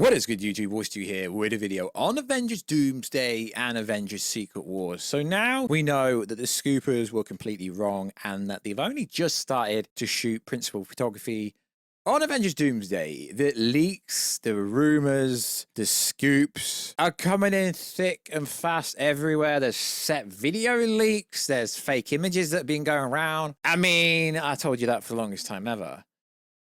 What is good, YouTube? Warstu here with a video on Avengers Doomsday and Avengers Secret Wars. So now we know that the scoopers were completely wrong and that they've only just started to shoot principal photography on Avengers Doomsday. The leaks, the rumors, the scoops are coming in thick and fast everywhere. There's set video leaks, there's fake images that have been going around. I mean, I told you that for the longest time ever.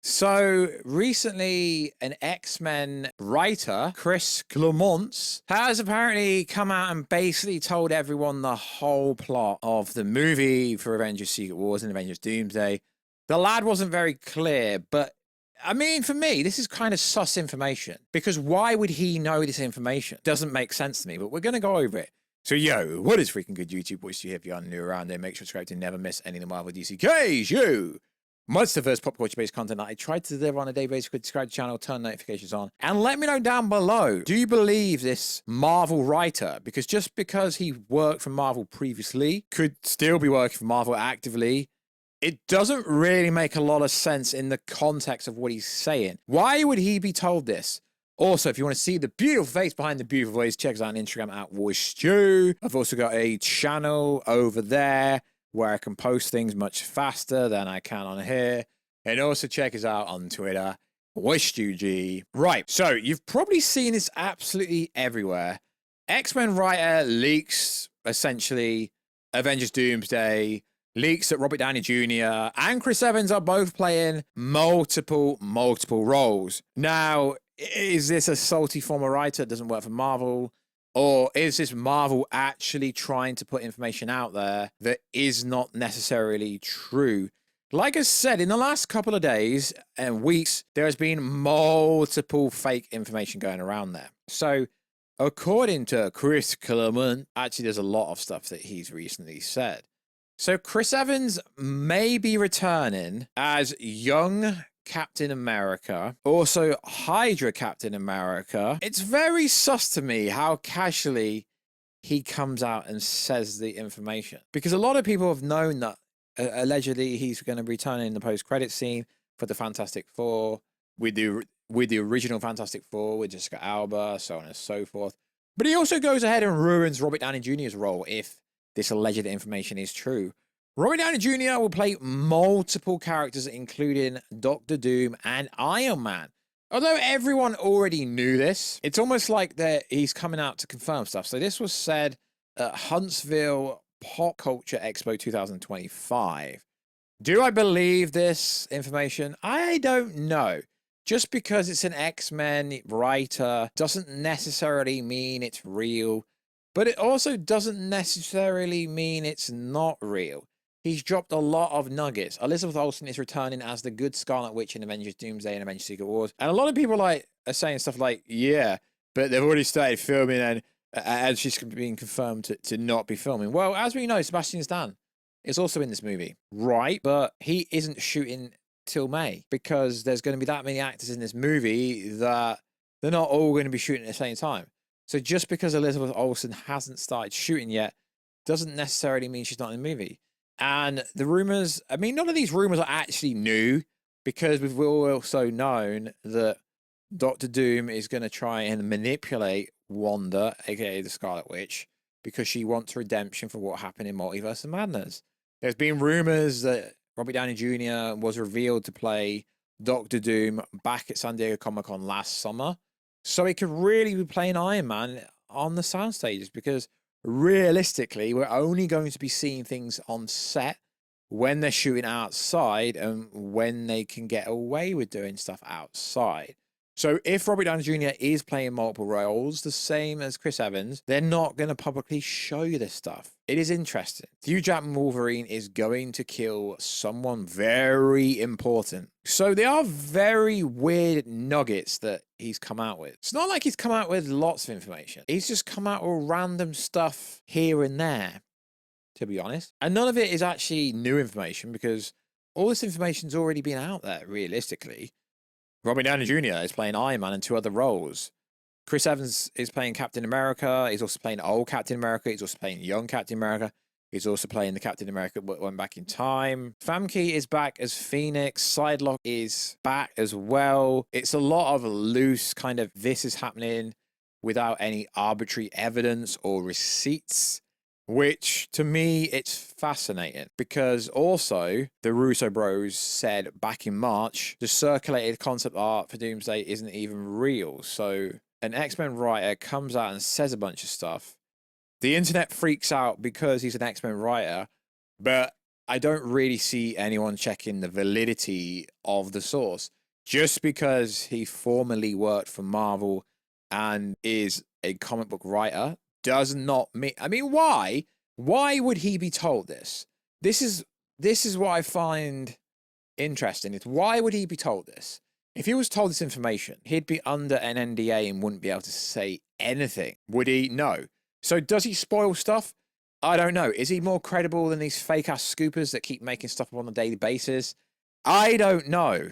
So recently, an X-Men writer, Camos, has apparently come out and basically told everyone the whole plot of the movie for Avengers Secret Wars and Avengers Doomsday. The lad wasn't very clear, but I mean, for me, this is kind of sus information, because why would he know this information? Doesn't make sense to me, but we're going to go over it. So, yo, what is freaking good, YouTube? Boys, if you're new around there, make sure to subscribe to never miss any of the Marvel DCKs, yo! Monsterverse pop culture-based content that I try to deliver on a daily basis. Subscribe to the channel, turn notifications on, and let me know down below. Do you believe this Marvel writer? Because just because he worked for Marvel previously, could still be working for Marvel actively, it doesn't really make a lot of sense in the context of what he's saying. Why would he be told this? Also, if you want to see the beautiful face behind the beautiful voice, check us out on Instagram at Warstu. I've also got a channel over there where I can post things much faster than I can on here. And also check us out on Twitter, WarstuG. Right, so you've probably seen this absolutely everywhere. X-Men writer leaks, essentially, Avengers Doomsday, leaks that Robert Downey Jr. and Chris Evans are both playing multiple roles. Now, is this a salty former writer that doesn't work for Marvel? Or is this Marvel actually trying to put information out there that is not necessarily true? Like I said, in the last couple of days and weeks, there has been multiple fake information going around there. So, according to Camos, actually there's a lot of stuff that he's recently said. So Chris Evans may be returning as young Captain America, also Hydra Captain America. It's very sus to me how casually he comes out and says the information, because a lot of people have known that allegedly he's going to return in the post-credit scene for the Fantastic Four with the original Fantastic Four with Jessica Alba, so on and so forth. But he also goes ahead and ruins Robert Downey Jr.'s role if this alleged information is true. Robert Downey Jr. will play multiple characters, including Doctor Doom and Iron Man. Although everyone already knew this, it's almost like that he's coming out to confirm stuff. So this was said at Huntsville Pop Culture Expo 2025. Do I believe this information? I don't know. Just because it's an X-Men writer doesn't necessarily mean it's real, but it also doesn't necessarily mean it's not real. He's dropped a lot of nuggets. Elizabeth Olsen is returning as the good Scarlet Witch in Avengers Doomsday and Avengers Secret Wars. And a lot of people are saying stuff like, yeah, but they've already started filming and she's being confirmed to not be filming. Well, as we know, Sebastian Stan is also in this movie, right? But he isn't shooting till May because there's going to be that many actors in this movie that they're not all going to be shooting at the same time. So just because Elizabeth Olsen hasn't started shooting yet doesn't necessarily mean she's not in the movie. And the rumors, I mean, none of these rumors are actually new, because we've also known that Doctor Doom is going to try and manipulate Wanda, aka the Scarlet Witch, because she wants redemption for what happened in Multiverse of Madness. There's been rumors that Robert Downey Jr. was revealed to play Doctor Doom back at San Diego Comic-Con last summer. So he could really be playing Iron Man on the sound stages, because realistically, we're only going to be seeing things on set when they're shooting outside and when they can get away with doing stuff outside. So if Robert Downey Jr. is playing multiple roles, the same as Chris Evans, they're not going to publicly show you this stuff. It is interesting. Hugh Jackman Wolverine is going to kill someone very important. So they are very weird nuggets that he's come out with. It's not like he's come out with lots of information. He's just come out with random stuff here and there, to be honest. And none of it is actually new information, because all this information's already been out there, realistically. Robert Downey Jr. is playing Iron Man in 2 other roles. Chris Evans is playing Captain America. He's also playing old Captain America. He's also playing young Captain America. He's also playing the Captain America Went Back in Time. Famke is back as Phoenix. Sidelock is back as well. It's a lot of loose kind of this is happening without any arbitrary evidence or receipts, which to me, it's fascinating because also the Russo bros said back in March, the circulated concept art for Doomsday isn't even real. So an X-Men writer comes out and says a bunch of stuff. The internet freaks out because he's an X-Men writer, but I don't really see anyone checking the validity of the source. Just because he formerly worked for Marvel and is a comic book writer does not mean... I mean, why? Why would he be told this? This is what I find interesting. It's why would he be told this? If he was told this information, he'd be under an NDA and wouldn't be able to say anything. Would he? No. So does he spoil stuff? I don't know. Is he more credible than these fake-ass scoopers that keep making stuff up on a daily basis? I don't know.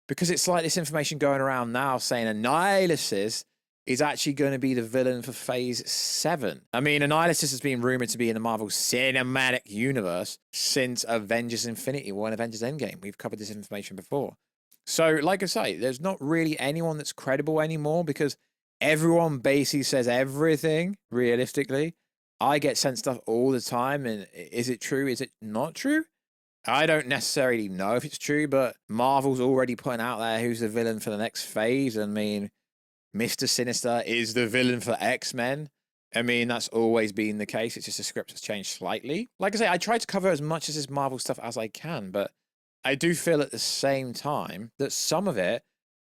Because it's like this information going around now saying Annihilus is actually going to be the villain for Phase 7. I mean, Annihilus has been rumored to be in the Marvel Cinematic Universe since Avengers Infinity War and Avengers Endgame. We've covered this information before. So, like I say, there's not really anyone that's credible anymore because everyone basically says everything, realistically. I get sent stuff all the time, and is it true? Is it not true? I don't necessarily know if it's true, but Marvel's already putting out there who's the villain for the next phase. I mean, Mr. Sinister is the villain for X-Men. I mean, that's always been the case. It's just the script has changed slightly. Like I say, I try to cover as much of this Marvel stuff as I can, but I do feel at the same time that some of it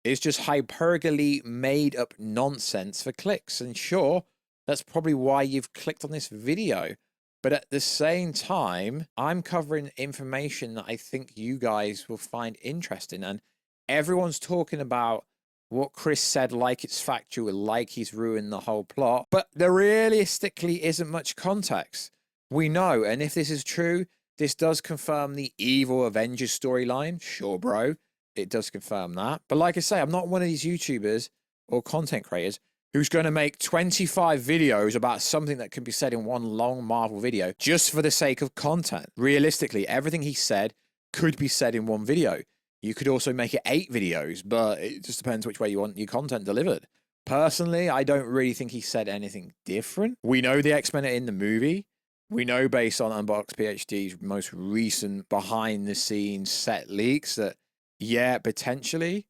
is just hyperbolically made up nonsense for clicks. And sure, that's probably why you've clicked on this video. But at the same time, I'm covering information that I think you guys will find interesting. And everyone's talking about what Chris said like it's factual, like he's ruined the whole plot. But there realistically isn't much context. We know, and if this is true, this does confirm the evil Avengers storyline. Sure, bro. It does confirm that. But like I say, I'm not one of these YouTubers or content creators who's going to make 25 videos about something that can be said in one long Marvel video just for the sake of content. Realistically, everything he said could be said in one video. You could also make it 8 videos, but it just depends which way you want your content delivered. Personally, I don't really think he said anything different. We know the X-Men are in the movie. We know based on Unbox PhD's most recent behind-the-scenes set leaks that, yeah, potentially,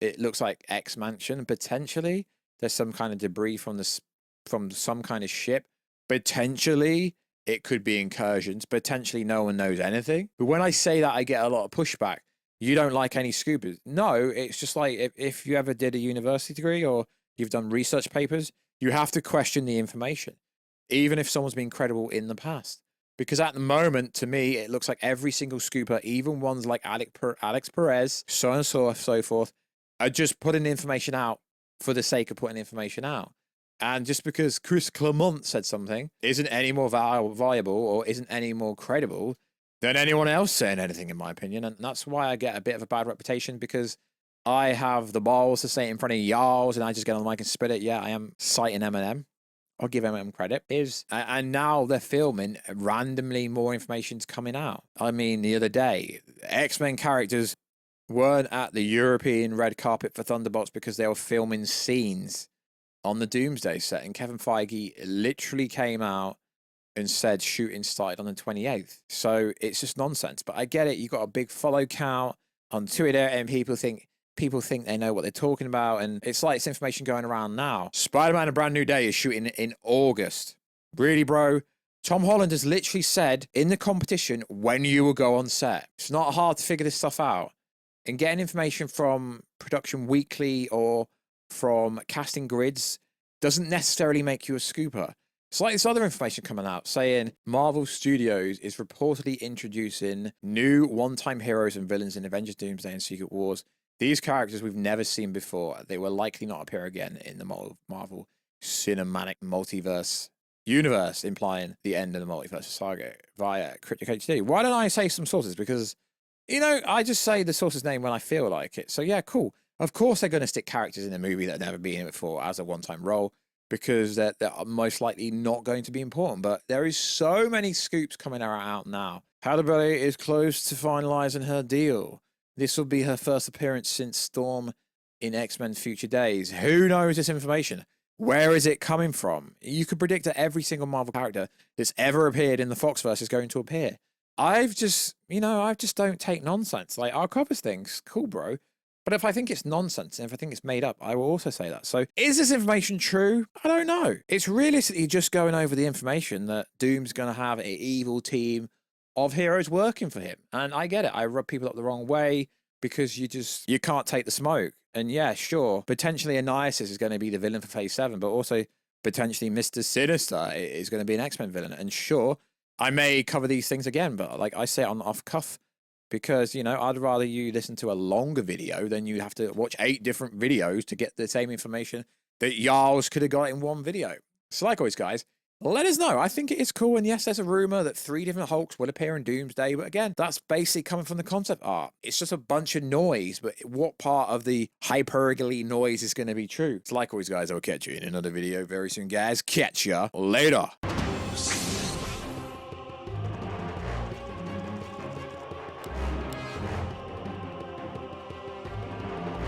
it looks like X-Mansion. Potentially, there's some kind of debris from some kind of ship. Potentially, it could be incursions. Potentially, no one knows anything. But when I say that, I get a lot of pushback. You don't like any scoopers. No, it's just like if you ever did a university degree or you've done research papers, you have to question the information, even if someone's been credible in the past. Because at the moment, to me, it looks like every single scooper, even ones like Alex Perez, so on and so forth, are just putting information out for the sake of putting information out. And just because Chris Claremont said something isn't any more viable or isn't any more credible than anyone else saying anything, in my opinion. And that's why I get a bit of a bad reputation, because I have the balls to say it in front of y'all and I just get on the mic and spit it. Yeah, I am citing Eminem. I'll give Eminem credit. And now they're filming randomly more information's coming out. I mean, the other day, X-Men characters weren't at the European red carpet for Thunderbolts because they were filming scenes on the Doomsday set. And Kevin Feige literally came out and said shooting started on the 28th. So it's just nonsense. But I get it. You got a big follow count on Twitter and people think they know what they're talking about. And it's like this information going around now. Spider-Man A Brand New Day is shooting in August. Really, bro? Tom Holland has literally said in the competition when you will go on set. It's not hard to figure this stuff out. And getting information from Production Weekly or from casting grids doesn't necessarily make you a scooper. It's like this other information coming out saying Marvel Studios is reportedly introducing new one-time heroes and villains in Avengers Doomsday and Secret Wars. These characters we've never seen before. They will likely not appear again in the Marvel Cinematic Multiverse universe, implying the end of the multiverse saga via Cryptic HD. Why don't I say some sources? Because, you know, I just say the source's name when I feel like it. So yeah, cool. Of course they're going to stick characters in a movie that have never been in it before as a one-time role, because they're most likely not going to be important. But there is so many scoops coming out now. Halle Berry is close to finalizing her deal. This will be her first appearance since Storm in X-Men Future Days. Who knows this information? Where is it coming from? You could predict that every single Marvel character that's ever appeared in the Foxverse is going to appear. I just don't take nonsense. Like, I'll cover things, cool, bro. But if I think it's nonsense and if I think it's made up, I will also say that. So is this information true? I don't know. It's realistically just going over the information that Doom's going to have an evil team of heroes working for him. And I get it. I rub people up the wrong way because you can't take the smoke. And yeah, sure, potentially Anisis is going to be the villain for Phase 7, but also potentially Mr. Sinister is going to be an X-Men villain. And sure, I may cover these things again, but like I say on off cuff, because, you know, I'd rather you listen to a longer video than you have to watch 8 different videos to get the same information that Jarls could have got in one video. So like always, guys, let us know. I think it is cool. And yes, there's a rumor that 3 different Hulks will appear in Doomsday. But again, that's basically coming from the concept art. It's just a bunch of noise. But what part of the hyperbole noise is going to be true? So like always, guys, I'll catch you in another video very soon, guys. Catch ya later.